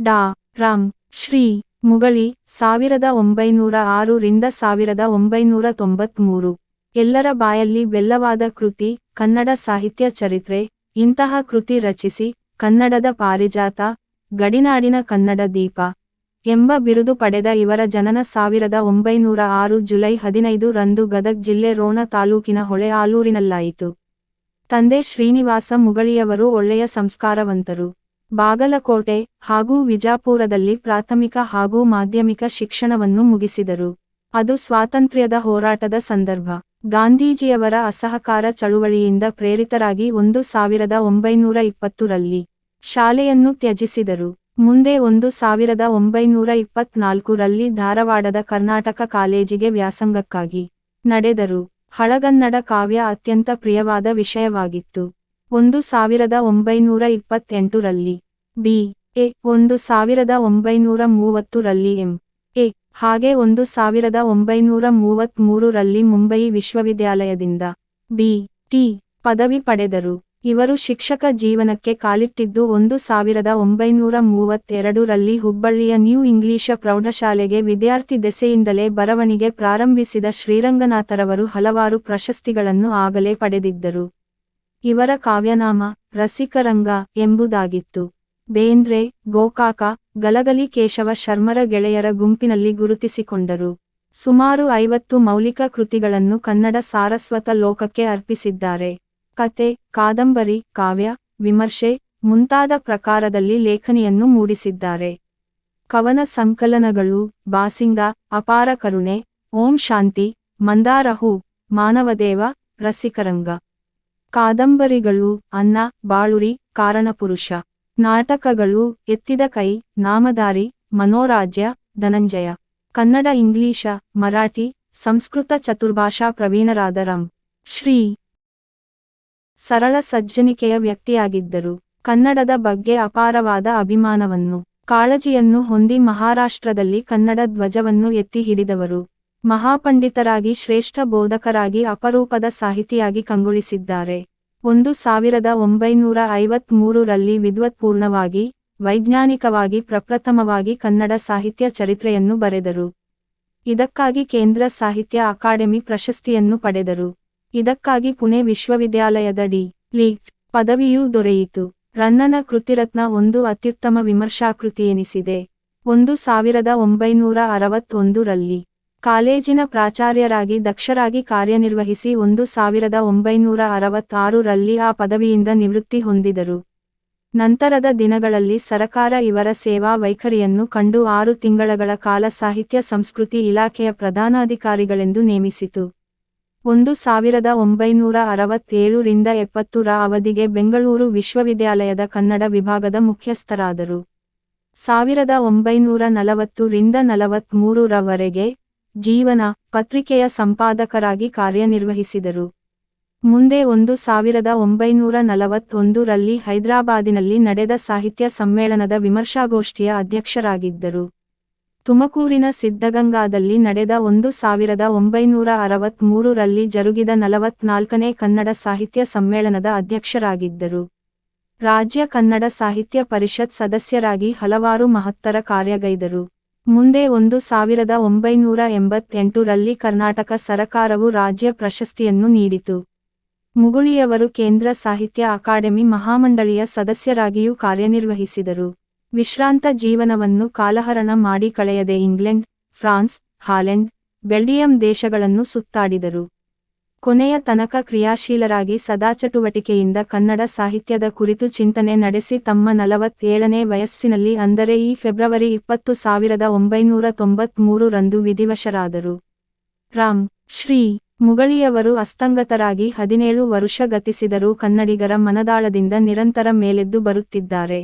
ಡಾ. ರಾಮ್. ಶ್ರೀ. ಮುಗಳಿ 1906 ರಿಂದ 1993. ಎಲ್ಲರ ಬಾಯಲ್ಲಿ ಬೆಲ್ಲವಾದ ಕೃತಿ, ಕನ್ನಡ ಸಾಹಿತ್ಯ ಚರಿತ್ರೆ. ಇಂತಹ ಕೃತಿ ರಚಿಸಿ, ಕನ್ನಡದ ಪಾರಿಜಾತ, ಗಡಿನಾಡಿನ ಕನ್ನಡ ದೀಪ ಎಂಬ ಬಿರುದು ಪಡೆದ ಇವರ ಜನನ 1906 ಜುಲೈ 15 ರಂದು ಗದಗ ಜಿಲ್ಲೆ ರೋಣ ತಾಲೂಕಿನ ಹೊಳೆ ಆಲೂರಿನಲ್ಲಾಯಿತು. ತಂದೆ ಶ್ರೀನಿವಾಸ ಮುಗಳಿಯವರು ಒಳ್ಳೆಯ ಸಂಸ್ಕಾರವಂತರು. ಬಾಗಲಕೋಟೆ ಹಾಗೂ ವಿಜಾಪುರದಲ್ಲಿ ಪ್ರಾಥಮಿಕ ಹಾಗೂ ಮಾಧ್ಯಮಿಕ ಶಿಕ್ಷಣವನ್ನು ಮುಗಿಸಿದರು. ಅದು ಸ್ವಾತಂತ್ರ್ಯದ ಹೋರಾಟದ ಸಂದರ್ಭ. ಗಾಂಧೀಜಿಯವರ ಅಸಹಕಾರ ಚಳುವಳಿಯಿಂದ ಪ್ರೇರಿತರಾಗಿ 1920 ರಲ್ಲಿ ಶಾಲೆಯನ್ನು ತ್ಯಜಿಸಿದರು. ಮುಂದೆ 1924 ರಲ್ಲಿ ಧಾರವಾಡದ ಕರ್ನಾಟಕ ಕಾಲೇಜಿಗೆ ವ್ಯಾಸಂಗಕ್ಕಾಗಿ ನಡೆದರು. ಹಳಗನ್ನಡ ಕಾವ್ಯ ಅತ್ಯಂತ ಪ್ರಿಯವಾದ ವಿಷಯವಾಗಿತ್ತು. 1928 ರಲ್ಲಿ ಬಿ.ಎ, 1930 ರಲ್ಲಿ ಎಂ.ಎ, ಹಾಗೆ 1933 ರಲ್ಲಿ ಮುಂಬಯಿ ವಿಶ್ವವಿದ್ಯಾಲಯದಿಂದ ಬಿ.ಟಿ ಪದವಿ ಪಡೆದರು. ಇವರು ಶಿಕ್ಷಕ ಜೀವನಕ್ಕೆ ಕಾಲಿಟ್ಟಿದ್ದು 1932 ರಲ್ಲಿ ಹುಬ್ಬಳ್ಳಿಯ ನ್ಯೂ ಇಂಗ್ಲಿಷ ಪ್ರೌಢಶಾಲೆಗೆ ವಿದ್ಯಾರ್ಥಿ ದೆಸೆಯಿಂದಲೇ ಬರವಣಿಗೆ ಪ್ರಾರಂಭಿಸಿದ ಶ್ರೀರಂಗನಾಥರವರು ಹಲವಾರು ಪ್ರಶಸ್ತಿಗಳನ್ನು ಆಗಲೇ ಪಡೆದಿದ್ದರು. ಇವರ ಕಾವ್ಯನಾಮ ರಸಿಕರಂಗ ಎಂಬುದಾಗಿತ್ತು. ಬೇಂದ್ರೆ, ಗೋಕಾಕ, ಗಲಗಲಿ ಕೇಶವ ಶರ್ಮರ ಗೆಳೆಯರ ಗುಂಪಿನಲ್ಲಿ ಗುರುತಿಸಿಕೊಂಡರು. ಸುಮಾರು 50 ಮೌಲಿಕ ಕೃತಿಗಳನ್ನು ಕನ್ನಡ ಸಾರಸ್ವತ ಲೋಕಕ್ಕೆ ಅರ್ಪಿಸಿದ್ದಾರೆ. ಕತೆ, ಕಾದಂಬರಿ, ಕಾವ್ಯ, ವಿಮರ್ಶೆ ಮುಂತಾದ ಪ್ರಕಾರದಲ್ಲಿ ಲೇಖನಿಯನ್ನು ಮೂಡಿಸಿದ್ದಾರೆ. ಕವನ ಸಂಕಲನಗಳು ಬಾಸಿಂಗ, ಅಪಾರ ಕರುಣೆ, ಓಂ ಶಾಂತಿ, ಮಂದಾರ ಹೂ, ಮಾನವದೇವ, ರಸಿಕರಂಗ. ಕಾದಂಬರಿಗಳು ಅನ್ನ, ಬಾಳುರಿ, ಕಾರಣಪುರುಷ. ನಾಟಕಗಳು ಎತ್ತಿದ ಕೈ, ನಾಮಧಾರಿ, ಮನೋರಾಜ್ಯ, ಧನಂಜಯ. ಕನ್ನಡ, ಇಂಗ್ಲಿಷ, ಮರಾಠಿ, ಸಂಸ್ಕೃತ ಚತುರ್ಭಾಷಾ ಪ್ರವೀಣರಾದ ರಂ. ಶ್ರೀ. ಸರಳ ಸಜ್ಜನಿಕೆಯ ವ್ಯಕ್ತಿಯಾಗಿದ್ದರು. ಕನ್ನಡದ ಬಗ್ಗೆ ಅಪಾರವಾದ ಅಭಿಮಾನವನ್ನು, ಕಾಳಜಿಯನ್ನು ಹೊಂದಿ ಮಹಾರಾಷ್ಟ್ರದಲ್ಲಿ ಕನ್ನಡ ಧ್ವಜವನ್ನು ಎತ್ತಿ ಹಿಡಿದವರು. ಮಹಾಪಂಡಿತರಾಗಿ, ಶ್ರೇಷ್ಠ ಬೋಧಕರಾಗಿ, ಅಪರೂಪದ ಸಾಹಿತಿಯಾಗಿ ಕಂಗೊಳಿಸಿದ್ದಾರೆ. 1953 ರಲ್ಲಿ ವಿದ್ವತ್ಪೂರ್ಣವಾಗಿ, ವೈಜ್ಞಾನಿಕವಾಗಿ ಪ್ರಪ್ರಥಮವಾಗಿ ಕನ್ನಡ ಸಾಹಿತ್ಯ ಚರಿತ್ರೆಯನ್ನು ಬರೆದರು. ಇದಕ್ಕಾಗಿ ಕೇಂದ್ರ ಸಾಹಿತ್ಯ ಅಕಾಡೆಮಿ ಪ್ರಶಸ್ತಿಯನ್ನು ಪಡೆದರು. ಇದಕ್ಕಾಗಿ ಪುಣೆ ವಿಶ್ವವಿದ್ಯಾಲಯದ ಡಿ.ಲಿಟ್ ಪದವಿಯೂ ದೊರೆಯಿತು. ರನ್ನನ ಕೃತಿರತ್ನ ಒಂದು ಅತ್ಯುತ್ತಮ ವಿಮರ್ಶಾಕೃತಿಯೆನಿಸಿದೆ. 1961 ರಲ್ಲಿ ಕಾಲೇಜಿನ ಪ್ರಾಚಾರ್ಯರಾಗಿ ದಕ್ಷರಾಗಿ ಕಾರ್ಯನಿರ್ವಹಿಸಿ 1966 ರಲ್ಲಿ ಆ ಪದವಿಯಿಂದ ನಿವೃತ್ತಿ ಹೊಂದಿದರು. ನಂತರದ ದಿನಗಳಲ್ಲಿ ಸರಕಾರ ಇವರ ಸೇವಾ ವೈಖರಿಯನ್ನು ಕಂಡು 6 ತಿಂಗಳ ಕಾಲ ಸಾಹಿತ್ಯ ಸಂಸ್ಕೃತಿ ಇಲಾಖೆಯ ಪ್ರಧಾನಾಧಿಕಾರಿಗಳೆಂದು ನೇಮಿಸಿತು. 1967 ರಿಂದ 70 ರ ಅವಧಿಗೆ ಬೆಂಗಳೂರು ವಿಶ್ವವಿದ್ಯಾಲಯದ ಕನ್ನಡ ವಿಭಾಗದ ಮುಖ್ಯಸ್ಥರಾದರು. 1940 ರಿಂದ 43 ರವರೆಗೆ ಜೀವನ ಪತ್ರಿಕೆಯ ಸಂಪಾದಕರಾಗಿ ಕಾರ್ಯನಿರ್ವಹಿಸಿದರು. ಮುಂದೆ 1941 ರಲ್ಲಿ ಹೈದರಾಬಾದಿನಲ್ಲಿ ನಡೆದ ಸಾಹಿತ್ಯ ಸಮ್ಮೇಳನದ ವಿಮರ್ಶಾಗೋಷ್ಠಿಯ ಅಧ್ಯಕ್ಷರಾಗಿದ್ದರು. ತುಮಕೂರಿನ ಸಿದ್ಧಗಂಗಾದಲ್ಲಿ ನಡೆದ 1963 ರಲ್ಲಿ ಜರುಗಿದ 44ನೇ ಕನ್ನಡ ಸಾಹಿತ್ಯ ಸಮ್ಮೇಳನದ ಅಧ್ಯಕ್ಷರಾಗಿದ್ದರು. ರಾಜ್ಯ ಕನ್ನಡ ಸಾಹಿತ್ಯ ಪರಿಷತ್ ಸದಸ್ಯರಾಗಿ ಹಲವಾರು ಮಹತ್ತರ ಕಾರ್ಯಗೈದರು. ಮುಂದೆ 1988 ರಲ್ಲಿ ಕರ್ನಾಟಕ ಸರಕಾರವು ರಾಜ್ಯ ಪ್ರಶಸ್ತಿಯನ್ನು ನೀಡಿತು. ಮುಗುಳಿಯವರು ಕೇಂದ್ರ ಸಾಹಿತ್ಯ ಅಕಾಡೆಮಿ ಮಹಾಮಂಡಳಿಯ ಸದಸ್ಯರಾಗಿಯೂ ಕಾರ್ಯನಿರ್ವಹಿಸಿದರು. ವಿಶ್ರಾಂತ ಜೀವನವನ್ನು ಕಾಲಹರಣ ಮಾಡಿ ಕಳೆಯದೆ ಇಂಗ್ಲೆಂಡ್, ಫ್ರಾನ್ಸ್, ಹಾಲೆಂಡ್, ಬೆಲ್ಜಿಯಂ ದೇಶಗಳನ್ನು ಸುತ್ತಾಡಿದರು. ಕೊನೆಯ ತನಕ ಕ್ರಿಯಾಶೀಲರಾಗಿ ಸದಾಚಟುವಟಿಕೆಯಿಂದ ಕನ್ನಡ ಸಾಹಿತ್ಯದ ಕುರಿತು ಚಿಂತನೆ ನಡೆಸಿ ತಮ್ಮ 47ನೇ ವಯಸ್ಸಿನಲ್ಲಿ ಅಂದರೆ ಈ ಫೆಬ್ರವರಿ 20, 1993 ರಂದು ವಿಧಿವಶರಾದರು. ರಾಮ್. ಶ್ರೀ. ಮುಗಳಿಯವರು ಅಸ್ತಂಗತರಾಗಿ 17 ವರುಷ ಗತಿಸಿದರೂ ಕನ್ನಡಿಗರ ಮನದಾಳದಿಂದ ನಿರಂತರ ಮೇಲೆದ್ದು ಬರುತ್ತಿದ್ದಾರೆ.